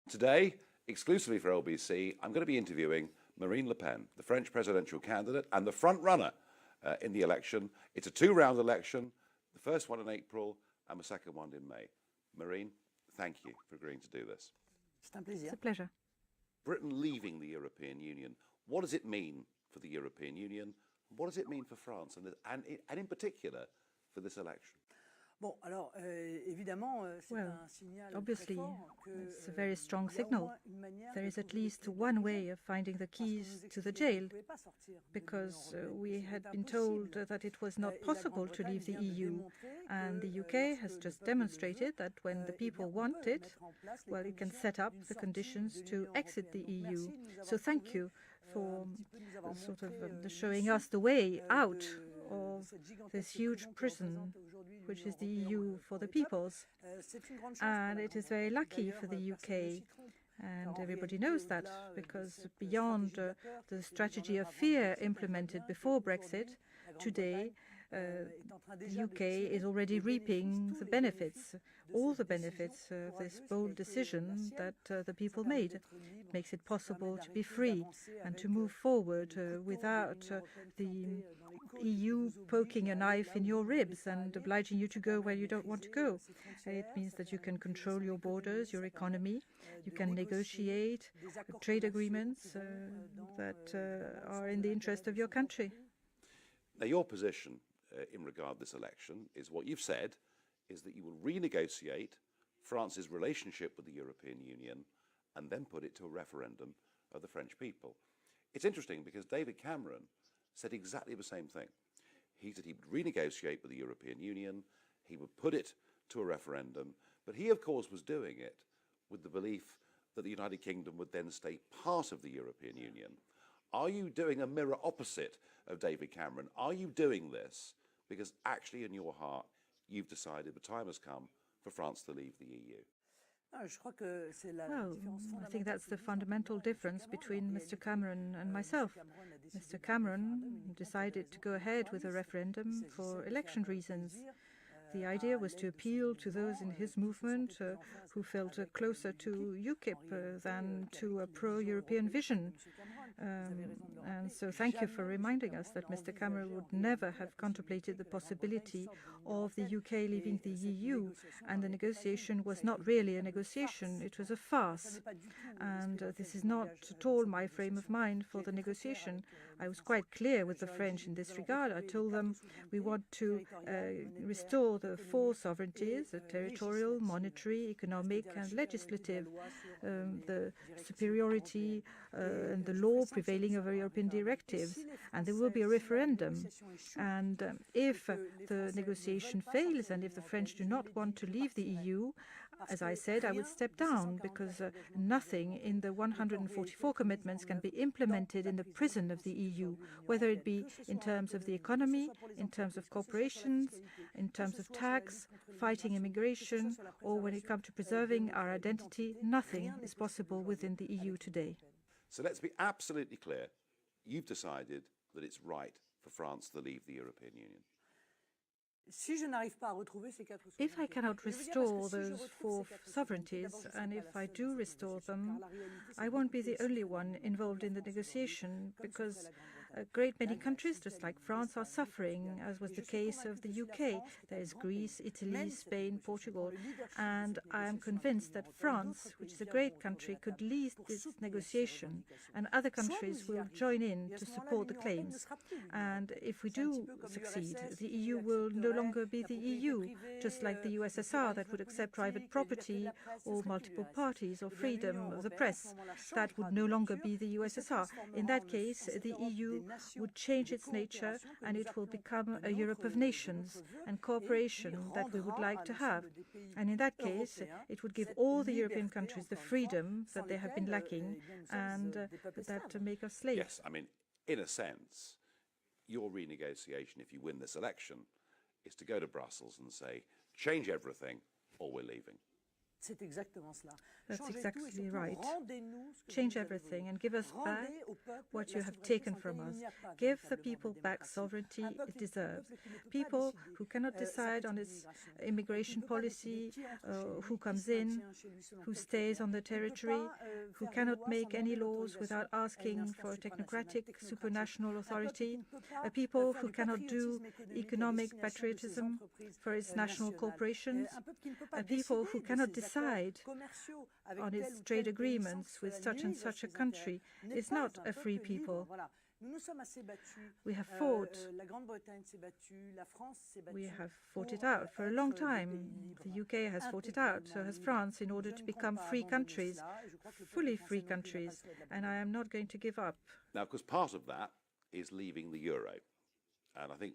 Today, exclusively for LBC, I'm going to be interviewing Marine Le Pen, the French presidential candidate and the front runner in the election. It's a two-round election, the first one in April and the second one in May. Marine, thank you for agreeing to do this. It's a pleasure. Britain leaving the European Union, what does it mean for the European Union? What does it mean for France and in particular for this election? Well, obviously, it's a very strong signal. There is at least one way of finding the keys to the jail, because we had been told that it was not possible to leave the EU, and the UK has just demonstrated that when the people want it, well, it can set up the conditions to exit the EU. So thank you for sort of showing us the way out of this huge prison, which is the EU for the peoples. And it is very lucky for the UK, and everybody knows that, because beyond the strategy of fear implemented before Brexit, today the UK is already reaping the benefits, all the benefits of this bold decision that the people made. It makes it possible to be free and to move forward without the EU poking a knife in your ribs and obliging you to go where you don't want to go. It means that you can control your borders, your economy. You can negotiate trade agreements that are in the interest of your country. Now, your position in regard to this election is what you've said is that you will renegotiate France's relationship with the European Union and then put it to a referendum of the French people. It's interesting because David Cameron said exactly the same thing. He said he would renegotiate with the European Union, he would put it to a referendum, but he, of course, was doing it with the belief that the United Kingdom would then stay part of the European Union. Are you doing a mirror opposite of David Cameron? Are you doing this because actually in your heart you've decided the time has come for France to leave the EU? Well, I think that's the fundamental difference between Mr. Cameron and myself. Mr. Cameron decided to go ahead with a referendum for election reasons. The idea was to appeal to those in his movement who felt closer to UKIP than to a pro-European vision. And so thank you for reminding us that Mr. Cameron would never have contemplated the possibility of the UK leaving the EU, and the negotiation was not really a negotiation, it was a farce. And this is not at all my frame of mind for the negotiation. I was quite clear with the French in this regard. I told them we want to restore the four sovereignties, the territorial, monetary, economic and legislative, the superiority and the law prevailing over European directives, and there will be a referendum. And if the negotiation fails and if the French do not want to leave the EU, as I said, I would step down, because nothing in the 144 commitments can be implemented in the prison of the EU, whether it be in terms of the economy, in terms of corporations, in terms of tax, fighting immigration, or when it comes to preserving our identity. Nothing is possible within the EU today. So let's be absolutely clear. You've decided that it's right for France to leave the European Union. If I cannot restore those four sovereignties, and if I do restore them, I won't be the only one involved in the negotiation, because a great many countries, just like France, are suffering, as was the case of the UK. There is Greece, Italy, Spain, Portugal, and I am convinced that France, which is a great country, could lead this negotiation, and other countries will join in to support the claims. And if we do succeed, the EU will no longer be the EU, just like the USSR, that would accept private property or multiple parties or freedom of the press. That would no longer be the USSR. In that case, the EU would change its nature, and it will become a Europe of nations and cooperation that we would like to have. And in that case, it would give all the European countries the freedom that they have been lacking and that make us slaves. Yes, I mean, in a sense, your renegotiation, if you win this election, is to go to Brussels and say, change everything or we're leaving. That's exactly right. Change everything and give us back what you have taken from us. Give the people back sovereignty it deserves. People who cannot decide on its immigration policy, who comes in, who stays on the territory, who cannot make any laws without asking for a technocratic supranational authority, a people who cannot do economic patriotism for its national corporations, a people who cannot decide on its trade agreements with such and such a country is not a free people. We have fought. We have fought it out for a long time. The UK has fought it out, so has France, in order to become free countries, fully free countries, and I am not going to give up. Now, because part of that is leaving the euro. And I think,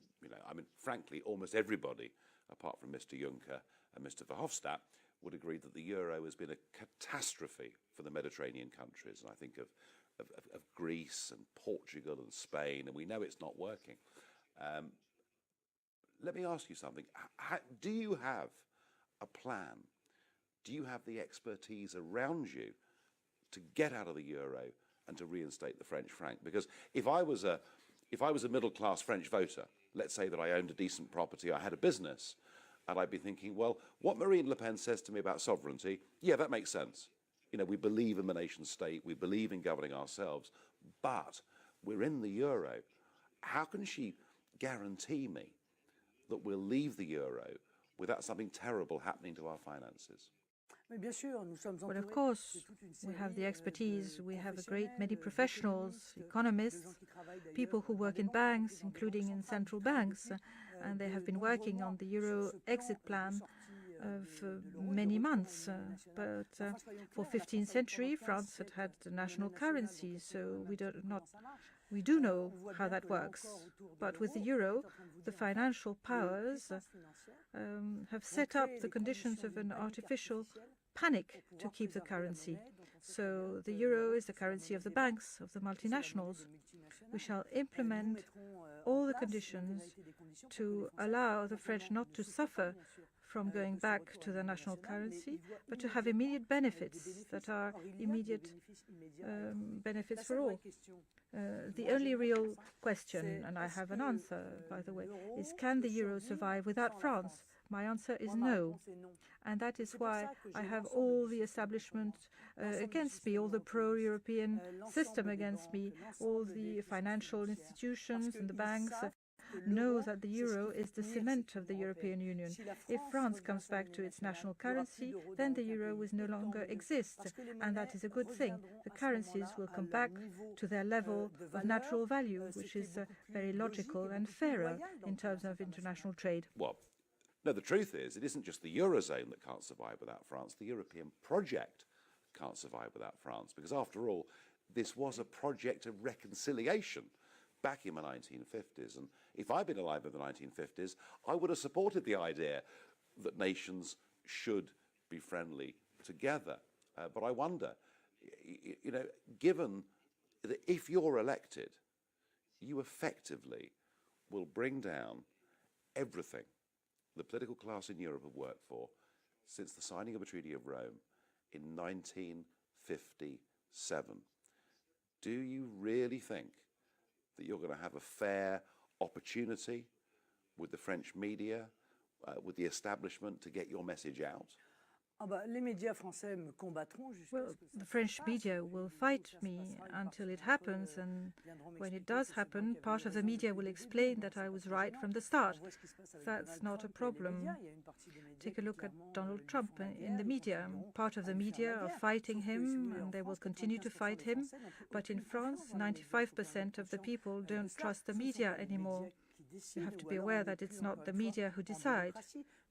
frankly, almost everybody, apart from Mr. Juncker and Mr. Verhofstadt, would agree that the euro has been a catastrophe for the Mediterranean countries. And I think of Greece and Portugal and Spain, and we know it's not working. Let me ask you something. Do you have a plan? Do you have the expertise around you to get out of the euro and to reinstate the French franc? Because if I was a middle-class French voter, let's say that I owned a decent property, I had a business, and I'd be thinking, well, what Marine Le Pen says to me about sovereignty, yeah, that makes sense. We believe in the nation state, we believe in governing ourselves, but we're in the euro. How can she guarantee me that we'll leave the euro without something terrible happening to our finances? Well, of course, we have the expertise. We have a great many professionals, economists, people who work in banks, including in central banks, and they have been working on the euro exit plan for many months. But for 15th century, France had the national currency, so we do know how that works. But with the euro, the financial powers have set up the conditions of an artificial panic to keep the currency. So the euro is the currency of the banks, of the multinationals. We shall implement all the conditions to allow the French not to suffer from going back to the national currency, but to have immediate benefits that are immediate benefits for all. The only real question, and I have an answer, by the way, is can the euro survive without France? My answer is no. And that is why I have all the establishment against me, all the pro-European system against me, all the financial institutions and the banks know that the euro is the cement of the European Union. If France comes back to its national currency, then the euro will no longer exist, and that is a good thing. The currencies will come back to their level of natural value, which is very logical and fairer in terms of international trade. Well, no, the truth is, it isn't just the Eurozone that can't survive without France. The European project can't survive without France, because after all, this was a project of reconciliation back in the 1950s. And if I'd been alive in the 1950s, I would have supported the idea that nations should be friendly together. But I wonder, given that if you're elected, you effectively will bring down everything the political class in Europe have worked for since the signing of the Treaty of Rome in 1957. Do you really think that you're going to have a fair opportunity with the French media, with the establishment, to get your message out? Well, the French media will fight me until it happens, and when it does happen, part of the media will explain that I was right from the start. That's not a problem. Take a look at Donald Trump in the media. Part of the media are fighting him, and they will continue to fight him. But in France, 95% of the people don't trust the media anymore. You have to be aware that it's not the media who decide.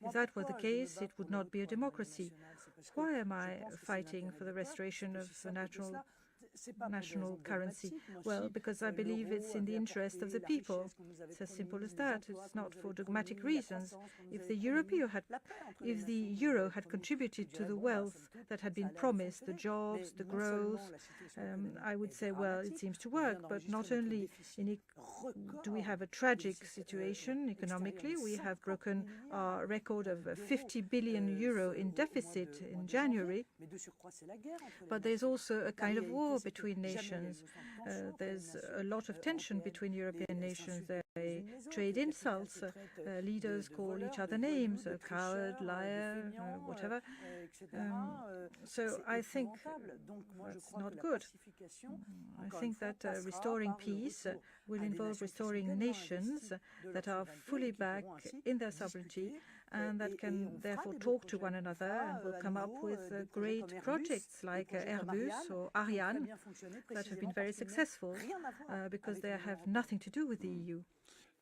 If that were the case, it would not be a democracy. Why am I fighting for the restoration of the natural national currency? Well, because I believe it's in the interest of the people. It's as simple as that. It's not for dogmatic reasons. If the euro had contributed to the wealth that had been promised, the jobs, the growth, I would say, well, it seems to work. But not only do we have a tragic situation economically, we have broken our record of 50 billion euro in deficit in January, but there's also a kind of war between nations. There's a lot of tension between European nations. They trade insults. Leaders call each other names, coward, liar, whatever. So I think that's not good. I think that restoring peace will involve restoring nations that are fully back in their sovereignty and that can therefore talk to one another and will come up with great projects like Airbus or Ariane that have been very successful because they have nothing to do with the EU.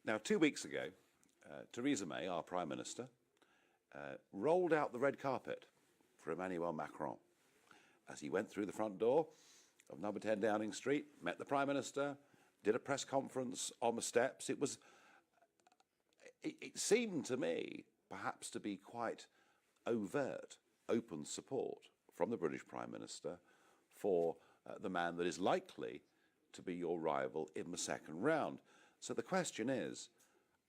Now, 2 weeks ago, Theresa May, our Prime Minister, rolled out the red carpet for Emmanuel Macron as he went through the front door of number 10 Downing Street, met the Prime Minister, did a press conference on the steps. It seemed to me perhaps to be quite overt, open support from the British Prime Minister for the man that is likely to be your rival in the second round. So the question is,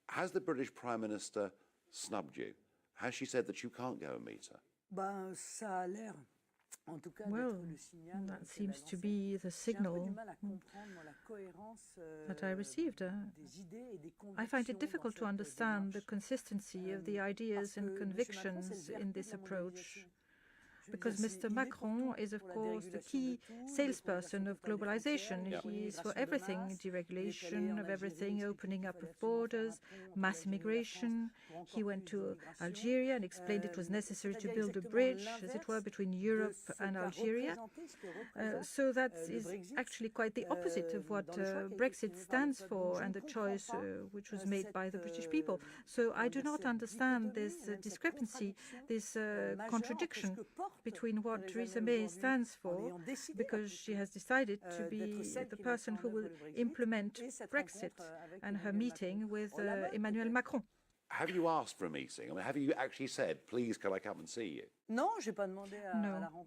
has the British Prime Minister snubbed you? Has she said that you can't go and meet her? Well, that seems to be the signal that I received. I find it difficult to understand the consistency of the ideas and convictions in this approach, because Mr. Macron is, of course, the key salesperson of globalization. He is for everything, deregulation of everything, opening up of borders, mass immigration. He went to Algeria and explained it was necessary to build a bridge, as it were, between Europe and Algeria. So that is actually quite the opposite of what Brexit stands for and the choice which was made by the British people. So I do not understand this discrepancy, this contradiction between what Theresa May stands for, because she has decided to be the person who will implement Brexit, and her meeting with Emmanuel Macron. Have you asked for a meeting? I mean, have you actually said, please, can I come and see you? No,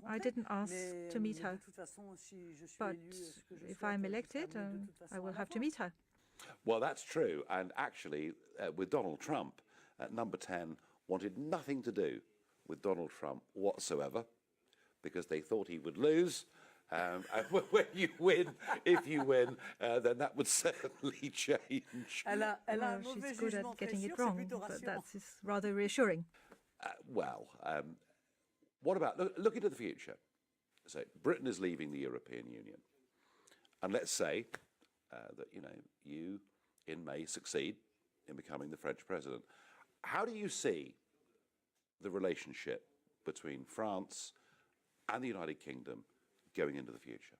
I didn't ask to meet her. But if I'm elected, I will have to meet her. Well, that's true. And actually, with Donald Trump, number 10 wanted nothing to do with Donald Trump whatsoever, because they thought he would lose. And when you win, if you win, then that would certainly change. Well, she's good at getting it wrong, but that's rather reassuring. What about looking to the future? So Britain is leaving the European Union, and let's say that you in May succeed in becoming the French president. How do you see the relationship between France and the United Kingdom going into the future?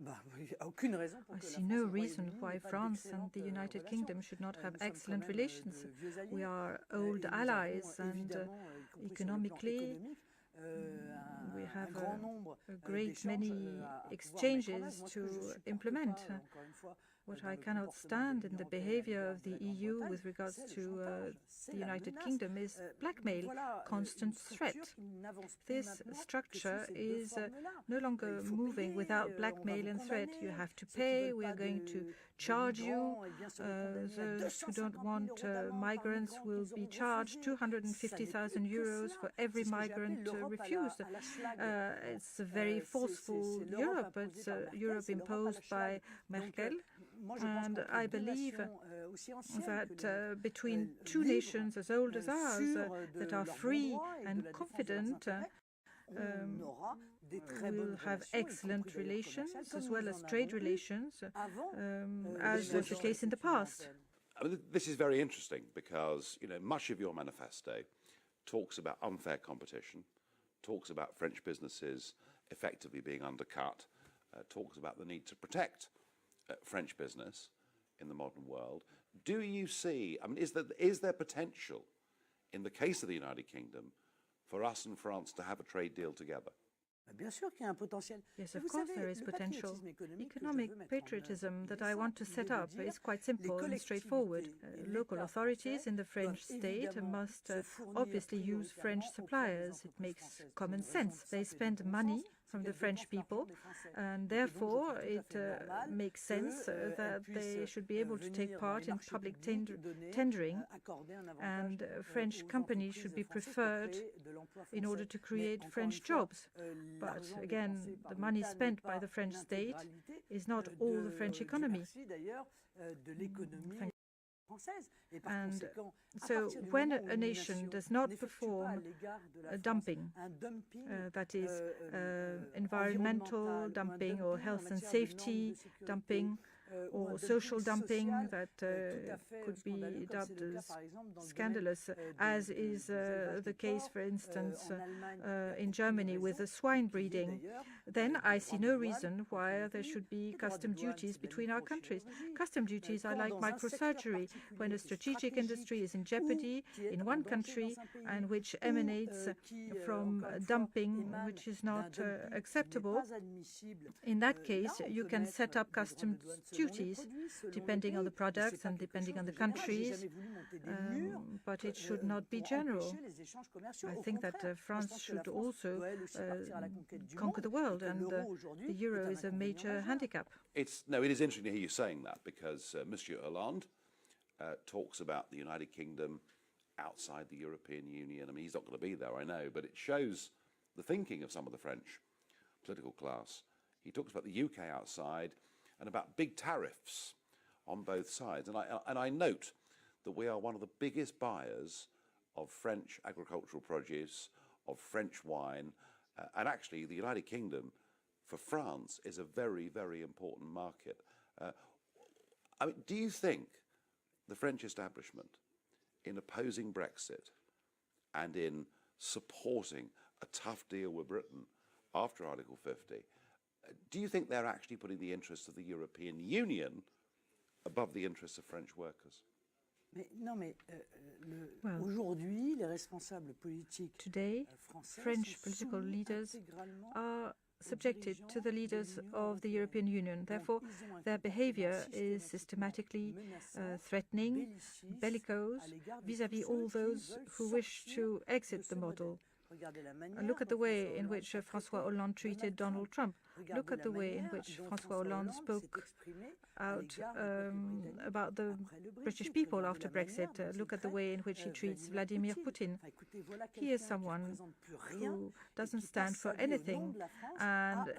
I see no reason why France and the United Kingdom should not have excellent relations. We are old allies, and economically we have a great many exchanges to implement. What I cannot stand in the behavior of the EU with regards to the United Kingdom is blackmail, constant threat. This structure is no longer moving without blackmail and threat. You have to pay, we are going to charge you. Those who don't want migrants will be charged 250,000 euros for every migrant refused. It's a very forceful Europe. It's Europe imposed by Merkel. And I believe that between two nations as old as ours that are free and confident, we'll have excellent relations as well as trade relations, as was the case in the past. I mean, this is very interesting because much of your manifesto talks about unfair competition, talks about French businesses effectively being undercut, talks about the need to protect French business in the modern world. Do you see, I mean, is there potential in the case of the United Kingdom for us and France to have a trade deal together? Yes, of course there is potential. Economic patriotism that I want to set up is quite simple and straightforward. Local authorities in the French state must obviously use French suppliers. It makes common sense. They spend money from the French people, and therefore it makes sense that they should be able to take part in public tendering, and French companies should be preferred in order to create French jobs. But again, the money spent by the French state is not all the French economy. And so when a nation does not perform dumping, that is environmental dumping or health and safety dumping, or social dumping that could be dubbed as scandalous, as is the case, for instance, in Germany with the swine breeding, then I see no reason why there should be custom duties between our countries. Custom duties are like microsurgery. When a strategic industry is in jeopardy in one country and which emanates from dumping which is not acceptable, in that case you can set up custom duties depending on the products and depending on the countries, but it should not be general. I think that France should also conquer the world, and the euro is a major handicap. It is interesting to hear you saying that, because Monsieur Hollande talks about the United Kingdom outside the European Union. I mean, he's not going to be there, I know, but it shows the thinking of some of the French political class. He talks about the UK outside and about big tariffs on both sides. And I note that we are one of the biggest buyers of French agricultural produce, of French wine, and actually the United Kingdom for France is a very, very important market. I mean, do you think the French establishment, in opposing Brexit and in supporting a tough deal with Britain after Article 50, do you think they're actually putting the interests of the European Union above the interests of French workers? Today, French political leaders are subjected to the leaders of the European Union. Therefore, their behavior is systematically threatening, bellicose, vis-à-vis all those who wish to exit the model. Look at the way in which François Hollande treated Donald Trump. Look at the way in which François Hollande spoke out about the British people after Brexit. Look at the way in which he treats Vladimir Putin. He is someone who doesn't stand for anything and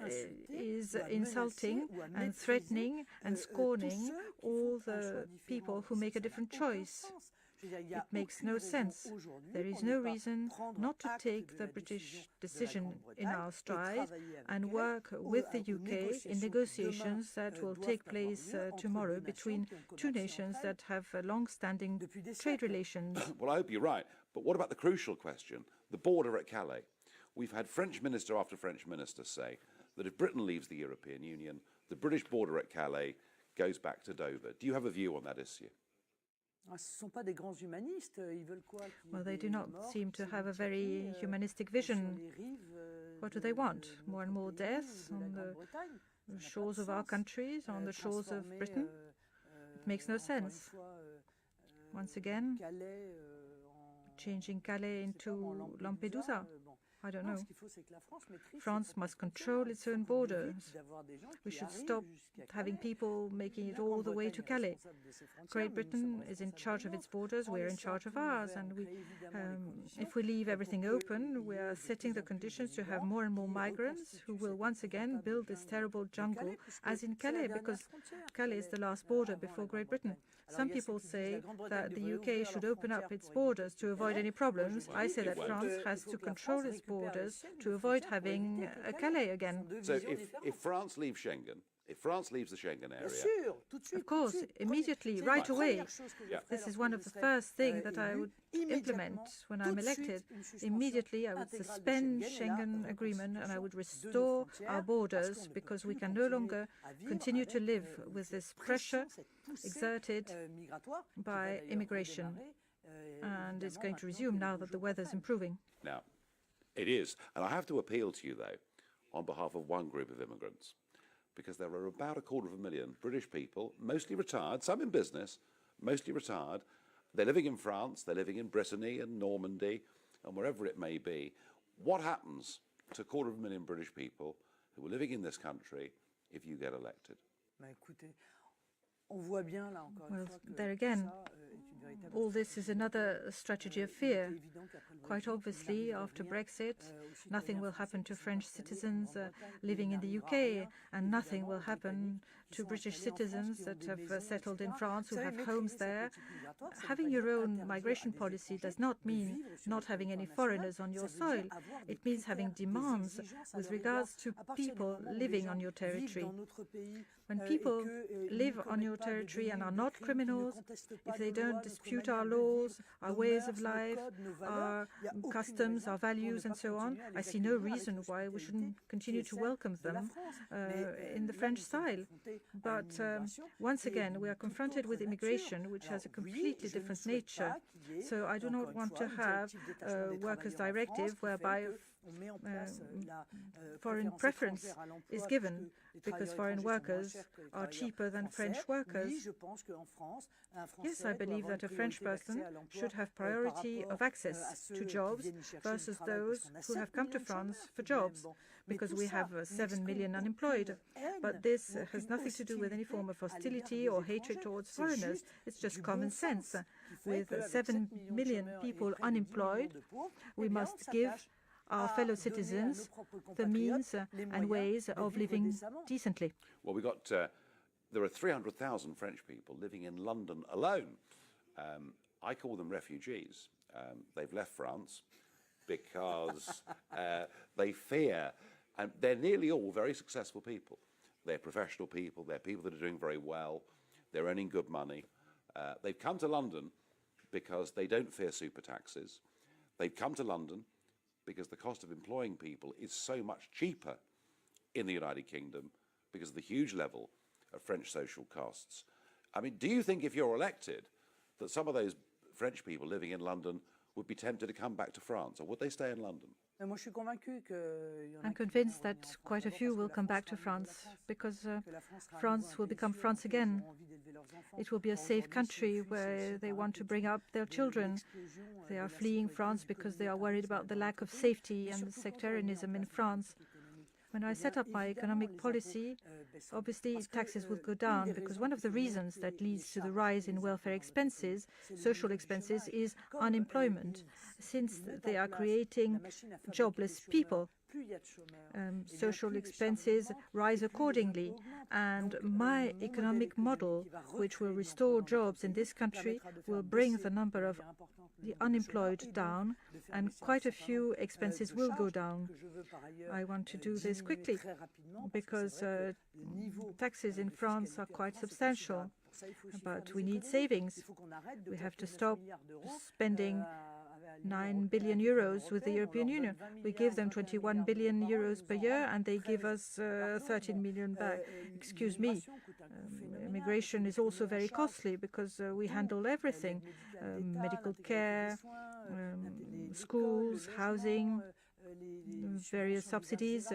is insulting and threatening and scorning all the people who make a different choice. It makes no sense. There is no reason not to take the British decision in our stride and work with the UK in negotiations that will take place tomorrow between two nations that have long-standing trade relations. Well, I hope you're right. But what about the crucial question, the border at Calais? We've had French minister after French minister say that if Britain leaves the European Union, the British border at Calais goes back to Dover. Do you have a view on that issue? Well, they do not seem to have a very humanistic vision. What do they want? More and more deaths on the shores of our countries, on the shores of Britain? It makes no sense. Once again, changing Calais into Lampedusa. I don't know. France must control its own borders. We should stop having people making it all the way to Calais. Great Britain is in charge of its borders, we're in charge of ours, and if we leave everything open, we are setting the conditions to have more and more migrants who will once again build this terrible jungle, as in Calais, because Calais is the last border before Great Britain. Some people say that the UK should open up its borders to avoid any problems. I say that France has to control its borders to avoid having a Calais again. So if France leaves Schengen, if France leaves the Schengen area... Of course, immediately, right away. This is one of the first things that I would implement when I'm elected. Immediately, I would suspend Schengen agreement and I would restore our borders, because we can no longer continue to live with this pressure exerted by immigration. And it's going to resume now that the weather's improving. Now, it is. And I have to appeal to you, though. on behalf of one group of immigrants, because there are about 250,000 British people, mostly retired, some in business, mostly retired. They're living in France, they're living in Brittany and Normandy and wherever it may be. What happens to 250,000 British people who are living in this country if you get elected? Well, there again, all this is another strategy of fear. Quite obviously, after Brexit, nothing will happen to French citizens living in the UK, and nothing will happen to British citizens that have settled in France, who have homes there. Having your own migration policy does not mean not having any foreigners on your soil. It means having demands with regards to people living on your territory. When people live on your territory and are not criminals, if they don't dispute our laws, our ways of life, our customs, our values, and so on, I see no reason why we shouldn't continue to welcome them in the French style. But once again, we are confronted with immigration, which has a completely different nature. So I do not want to have a workers' directive whereby foreign preference is given because foreign workers are cheaper than French workers. Yes, I believe that a French person should have priority of access to jobs versus those who have come to France for jobs, because we have 7 million unemployed. But this has nothing to do with any form of hostility or hatred towards foreigners. It's just common sense. With 7 million people unemployed, we must give our fellow citizens the means and ways of living decently. Well, there are 300,000 French people living in London alone. I call them refugees. They've left France because they fear, and they're nearly all very successful people. They're professional people, they're people that are doing very well, they're earning good money. They've come to London because they don't fear super taxes. They've come to London because the cost of employing people is so much cheaper in the United Kingdom because of the huge level of French social costs. I mean, do you think if you're elected that some of those French people living in London would be tempted to come back to France, or would they stay in London? I'm convinced that quite a few will come back to France because France will become France again. It will be a safe country where they want to bring up their children. They are fleeing France because they are worried about the lack of safety and the sectarianism in France. When I set up my economic policy, obviously taxes will go down, because one of the reasons that leads to the rise in welfare expenses, social expenses, is unemployment, since they are creating jobless people. Social expenses rise accordingly, and my economic model, which will restore jobs in this country, will bring the number of the unemployed down, and quite a few expenses will go down. I want to do this quickly because taxes in France are quite substantial, but we need savings. We have to stop spending 9 billion euros with the European Union. We give them 21 billion euros per year, and they give us 13 million back. Excuse me. Immigration is also very costly because we handle everything: medical care, schools, housing, various subsidies,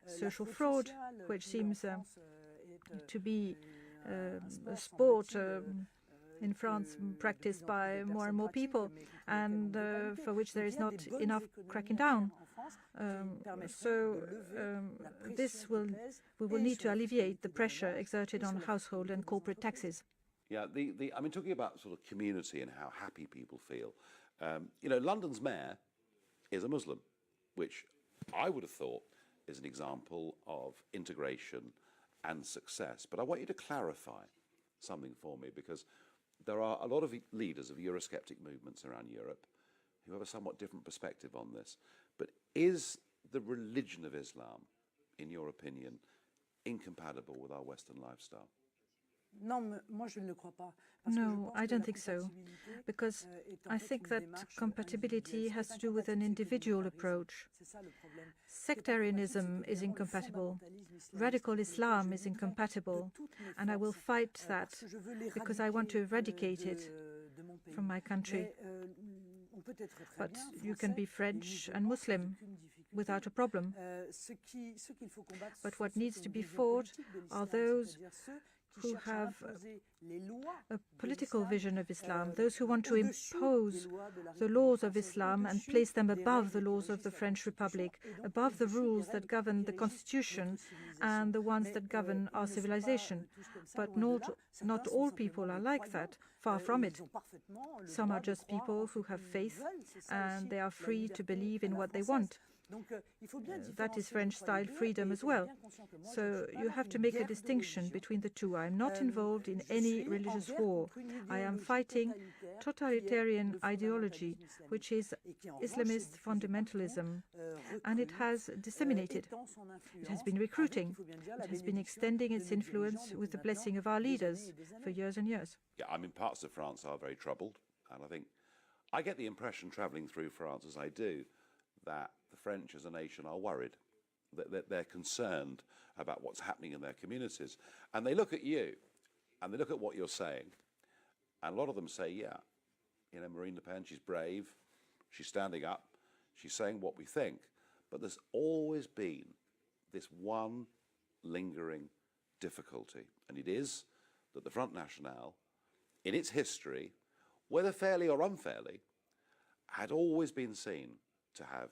social fraud, which seems to be a sport in France practiced by more and more people, and for which there is not enough cracking down. We will need to alleviate the pressure exerted on household and corporate taxes. Yeah, I mean, talking about sort of community and how happy people feel, London's mayor is a Muslim, which I would have thought is an example of integration and success. But I want you to clarify something for me, because there are a lot of leaders of Eurosceptic movements around Europe who have a somewhat different perspective on this. But is the religion of Islam, in your opinion, incompatible with our Western lifestyle? No, I don't think so, because I think that compatibility has to do with an individual approach. Sectarianism is incompatible. Radical Islam is incompatible, and I will fight that because I want to eradicate it from my country. But you can be French and Muslim. without a problem. But what needs to be fought are those who have a political vision of Islam, those who want to impose the laws of Islam and place them above the laws of the French Republic, above the rules that govern the Constitution and the ones that govern our civilization. But not all people are like that, far from it. Some are just people who have faith and they are free to believe in what they want. That is French-style freedom as well. So you have to make a distinction between the two. I am not involved in any religious war. I am fighting totalitarian ideology, which is Islamist fundamentalism, and it has disseminated. It has been recruiting. It has been extending its influence with the blessing of our leaders for years and years. Yeah, I mean, parts of France are very troubled, and I think I get the impression travelling through France as I do that the French as a nation are worried, that they're concerned about what's happening in their communities. And they look at you, and they look at what you're saying, and a lot of them say, yeah, Marine Le Pen, she's brave, she's standing up, she's saying what we think. But there's always been this one lingering difficulty, and it is that the Front National, in its history, whether fairly or unfairly, had always been seen to have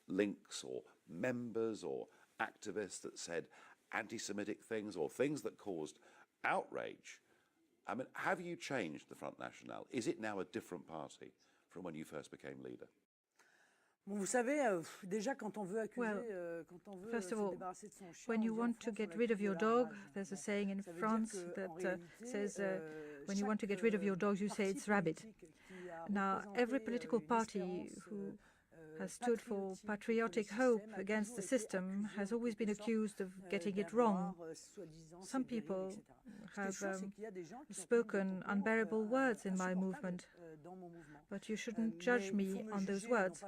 links or members or activists that said anti-Semitic things or things that caused outrage. I mean, have you changed the Front National? Is it now a different party from when you first became leader? Well, first of all, when you want to get rid of your dog, there's a saying in France that says, when you want to get rid of your dog, you say it's rabid. Now, every political party who has stood for patriotic hope against the system has always been accused of getting it wrong. Some people have spoken unbearable words in my movement, but you shouldn't judge me on those words.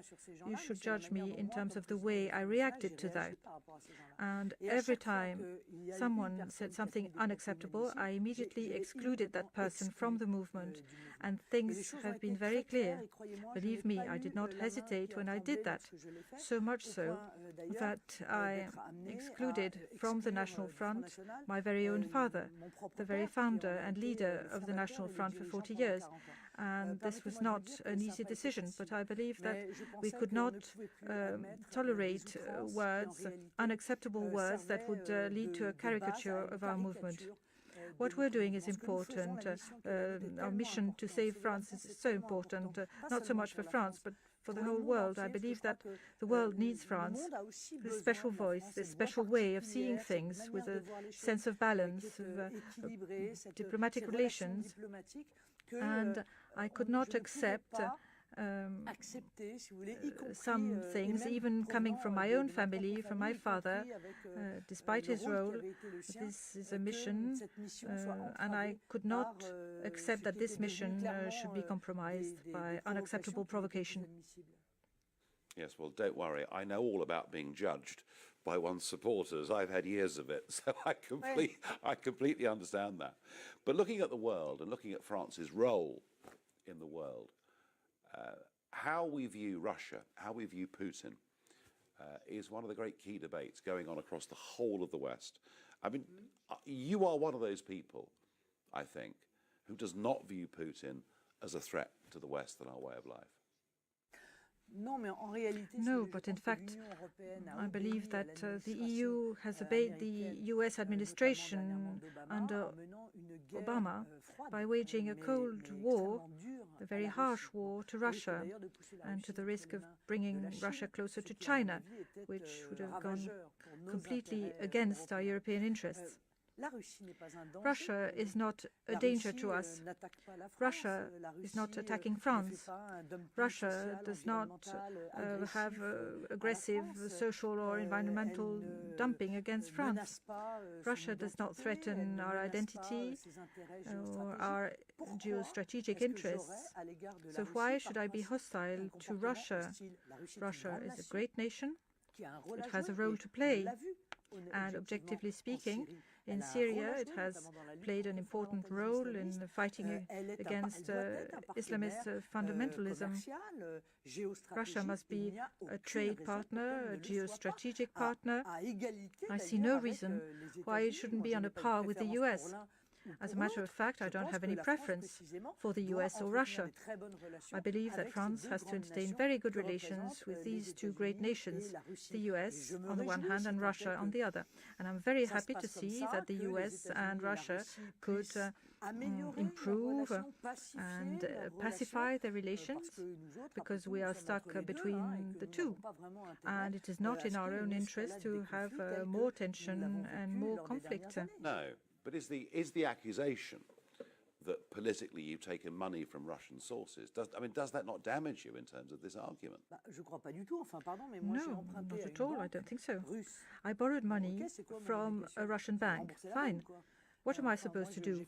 You should judge me in terms of the way I reacted to that. And every time someone said something unacceptable, I immediately excluded that person from the movement. And things have been very clear. Believe me, I did not hesitate when I did that. So much so that I excluded from the National Front my very own father, the very founder and leader of the National Front for 40 years. And this was not an easy decision, but I believe that we could not tolerate words, unacceptable words that would lead to a caricature of our movement. What we're doing is important. Our mission to save France is so important, not so much for France, but for the whole world. I believe that the world needs France, this special voice, this special way of seeing things with a sense of balance, of diplomatic relations. And I could not accept some things, even coming from my own family, from my father, despite his role. This is a mission, and I could not accept that this mission should be compromised by unacceptable provocation. Yes, well, don't worry. I know all about being judged by one's supporters. I've had years of it, so I completely understand that. But looking at the world and looking at France's role in the world, how we view Russia, how we view Putin, is one of the great key debates going on across the whole of the West. I mean, you are one of those people, I think, who does not view Putin as a threat to the West and our way of life. No, but in fact, I believe that the EU has obeyed the US administration under Obama by waging a Cold War, a very harsh war to Russia, and to the risk of bringing Russia closer to China, which would have gone completely against our European interests. Russia is not a danger to us. Russia is not attacking France. Russia does not have aggressive social or environmental dumping against France. Russia does not threaten our identity or our geostrategic interests. So why should I be hostile to Russia? Russia is a great nation. It has a role to play. And objectively speaking, in Syria, it has played an important role in fighting against Islamist fundamentalism. Russia must be a trade partner, a geostrategic partner. I see no reason why it shouldn't be on a par with the US. As a matter of fact, I don't have any preference for the US or Russia. I believe that France has to entertain very good relations with these two great nations, the US on the one hand and Russia on the other. And I'm very happy to see that the US and Russia could improve and pacify their relations, because we are stuck between the two. And it is not in our own interest to have more tension and more conflict. No. But is the accusation that politically you've taken money from Russian sources, does that not damage you in terms of this argument? No, not at all. I don't think so. I borrowed money from a Russian bank. Fine. What am I supposed to do?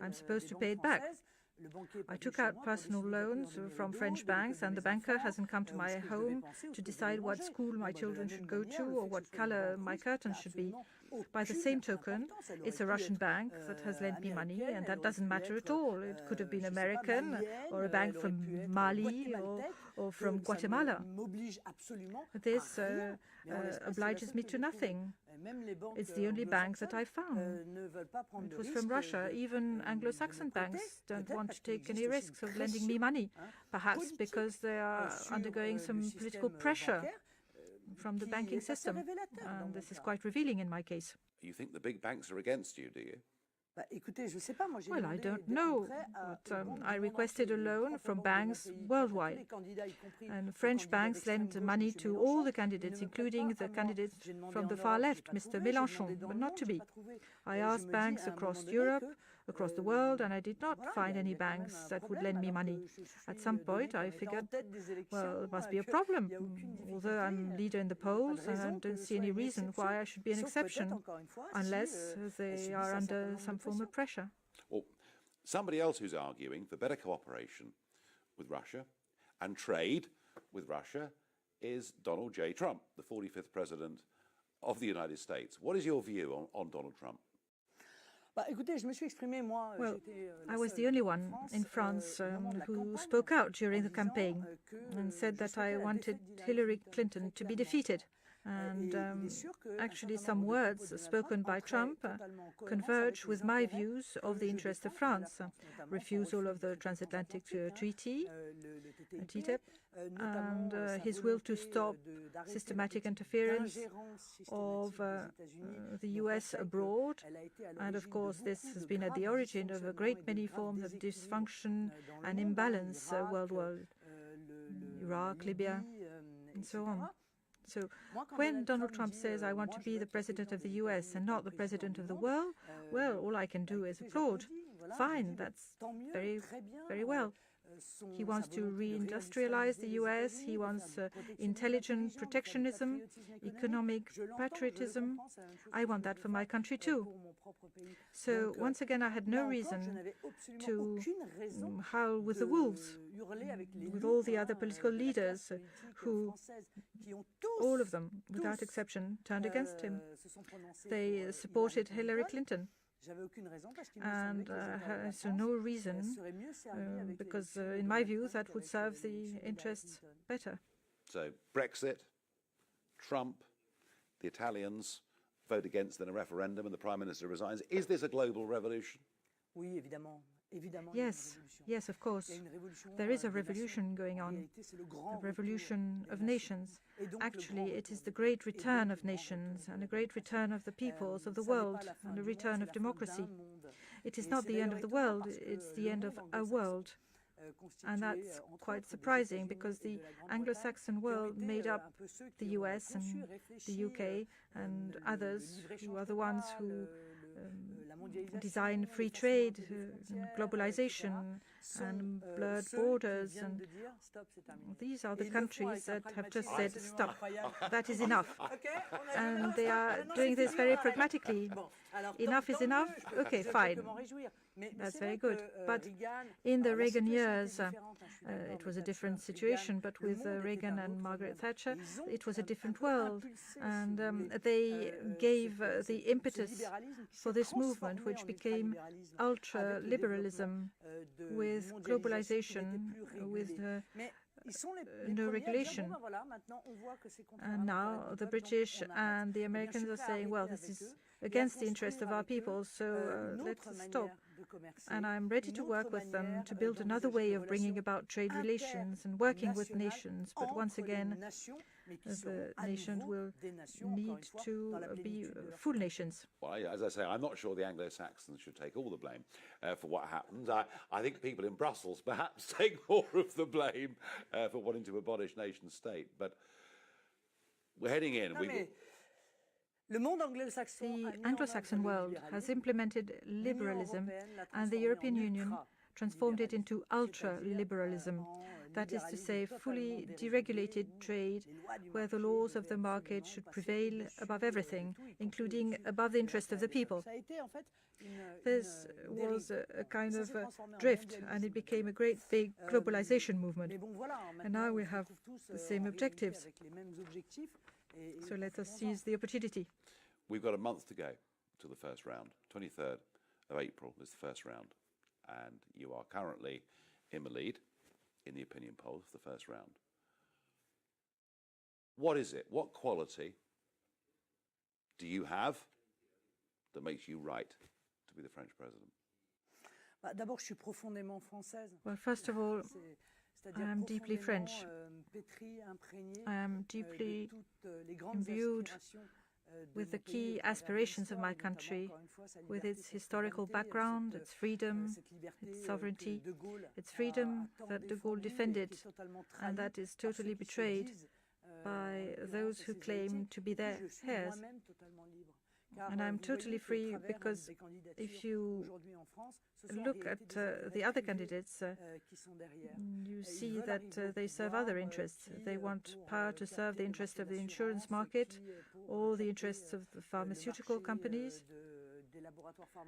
I'm supposed to pay it back. I took out personal loans from French banks, and the banker hasn't come to my home to decide what school my children should go to or what color my curtains should be. By the same token, it's a Russian bank that has lent me money, and that doesn't matter at all. It could have been American or a bank from Mali or from Guatemala. This obliges me to nothing. It's the only bank that I found. It was from Russia. Even Anglo-Saxon banks don't want to take any risks of lending me money, perhaps because they are undergoing some political pressure from the banking system. And this is quite revealing in my case. You think the big banks are against you, do you? Well, I don't know, but I requested a loan from banks worldwide. And French banks lend money to all the candidates, including the candidates from the far left, Mr. Mélenchon, but not to me. I asked banks across Europe, across the world, and I did not find any banks that would lend me money. At some point, I figured, well, it must be a problem. Although I'm leader in the polls, I don't see any reason why I should be an exception, unless they are under some form of pressure. Well, somebody else who's arguing for better cooperation with Russia and trade with Russia is Donald J. Trump, the 45th president of the United States. What is your view on Donald Trump? Well, I was the only one in France who spoke out during the campaign and said that I wanted Hillary Clinton to be defeated. And actually some words spoken by Trump converge with my views of the interest of France. Refusal of the transatlantic treaty, TTIP, and his will to stop systematic interference of the US abroad. And of course, this has been at the origin of a great many forms of dysfunction and imbalance worldwide, Iraq, Libya, and so on. So when Donald Trump says, I want to be the president of the US and not the president of the world, well, all I can do is applaud. Fine, that's very, very well. He wants to reindustrialize the US. He wants intelligent protectionism, economic patriotism. I want that for my country too. So once again, I had no reason to howl with the wolves, with all the other political leaders who, all of them, without exception, turned against him. They supported Hillary Clinton. And so no reason, because in my view, that would serve the interests better. So Brexit, Trump, the Italians vote against in a referendum and the Prime Minister resigns. Is this a global revolution? Yes, yes, of course. There is a revolution going on, a revolution of nations. Actually, it is the great return of nations and a great return of the peoples of the world and a return of democracy. It is not the end of the world, it's the end of a world. And that's quite surprising, because the Anglo-Saxon world made up the US and the UK and others who are the ones who design free trade, globalization, and blurred borders, and these are the countries that have just said, stop, that is enough. And they are doing this very pragmatically. Enough is enough? Okay, fine. That's very good. But in the Reagan years, it was a different situation, but with Reagan and Margaret Thatcher, it was a different world. And they gave the impetus for this movement, which became ultra-liberalism with globalization, with no regulation. And now the British and the Americans are saying, well, this is against the interest of our people, so let's stop. And I'm ready to work with them to build another way of bringing about trade relations and working with nations. But once again, the nations will need to be full nations. Well, as I say, I'm not sure the Anglo-Saxons should take all the blame for what happens. I think people in Brussels perhaps take more of the blame for wanting to abolish nation state. But we're heading in. The Anglo-Saxon world has implemented liberalism, and the European Union transformed it into ultra-liberalism. That is to say, fully deregulated trade, where the laws of the market should prevail above everything, including above the interest of the people. This was a kind of drift, and it became a great big globalization movement. And now we have the same objectives. So let us seize the opportunity. We've got a month to go to the first round. 23rd of April is the first round. And you are currently in the lead in the opinion polls for the first round. What is it? What quality do you have that makes you right to be the French president? Well, first of all, I am deeply French. I am deeply imbued with the key aspirations of my country, with its historical background, its freedom, its sovereignty, its freedom that de Gaulle defended and that is totally betrayed by those who claim to be their heirs. And I'm totally free because if you look at the other candidates, you see that they serve other interests. They want power to serve the interests of the insurance market or the interests of the pharmaceutical companies.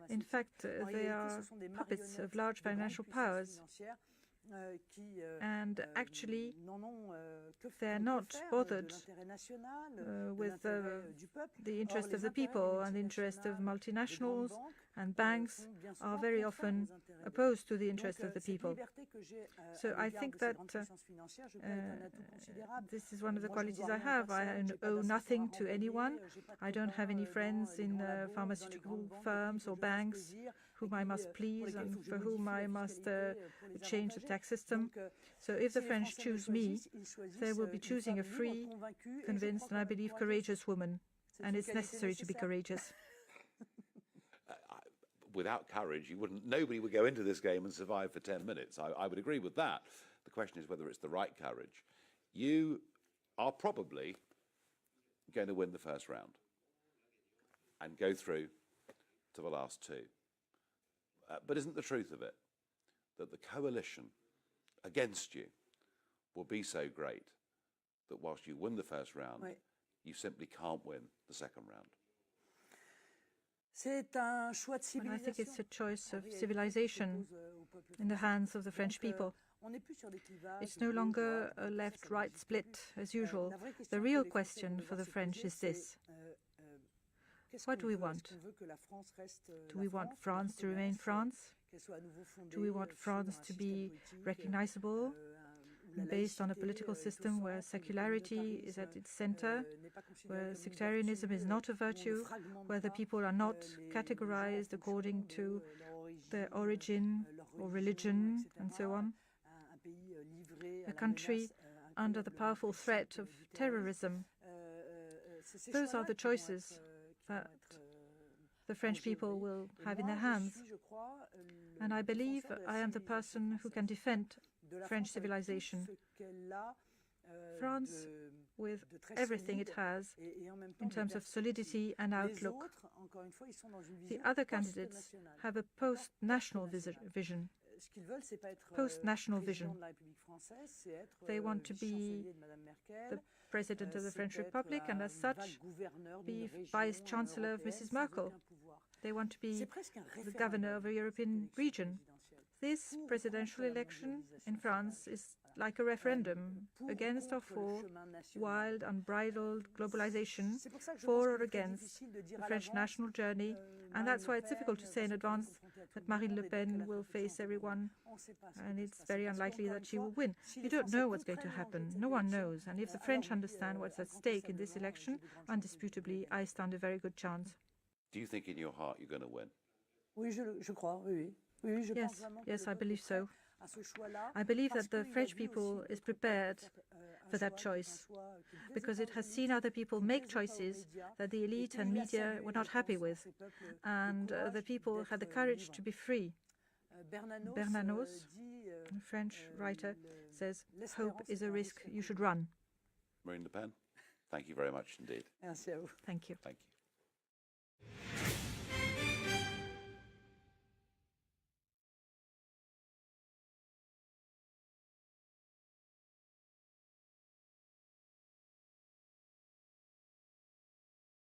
In fact, they are puppets of large financial powers. And actually, they're not bothered with the interest of the people, and the interest of multinationals and banks are very often opposed to the interest of the people. So I think that this is one of the qualities I have. I owe nothing to anyone. I don't have any friends in pharmaceutical firms or banks whom I must please and for whom I must change the tax system. So if the French choose me, they will be choosing a free, convinced, and I believe courageous woman. And it's necessary to be courageous. Without courage, nobody would go into this game and survive for 10 minutes. I would agree with that. The question is whether it's the right courage. You are probably going to win the first round and go through to the last two. But isn't the truth of it that the coalition against you will be so great that whilst you win the first round, you simply can't win the second round? And I think it's a choice of civilization in the hands of the French people. It's no longer a left-right split as usual. The real question for the French is this. What do we want? Do we want France to remain France? Do we want France to be recognizable, based on a political system where secularity is at its center, where sectarianism is not a virtue, where the people are not categorized according to their origin or religion, and so on? A country under the powerful threat of terrorism. Those are the choices that the French people will have in their hands. And I believe I am the person who can defend French civilization. France, with everything it has in terms of solidity and outlook. The other candidates have a post-national vision. post-national vision. They want to be the President of the French Republic and, as such, be Vice Chancellor of Mrs. Merkel. They want to be the governor of a European region. This presidential election in France is like a referendum against or for wild, unbridled globalization, for or against the French national journey, and that's why it's difficult to say in advance that Marine Le Pen will face everyone, and it's very unlikely that she will win. You don't know what's going to happen. No one knows, and if the French understand what's at stake in this election, indisputably, I stand a very good chance. Do you think in your heart you're going to win? Yes, I believe so. I believe that the French people is prepared for that choice because it has seen other people make choices that the elite and media were not happy with, and the people had the courage to be free. Bernanos, a French writer, says, "Hope is a risk you should run." Marine Le Pen, thank you very much indeed. Thank you. Thank you.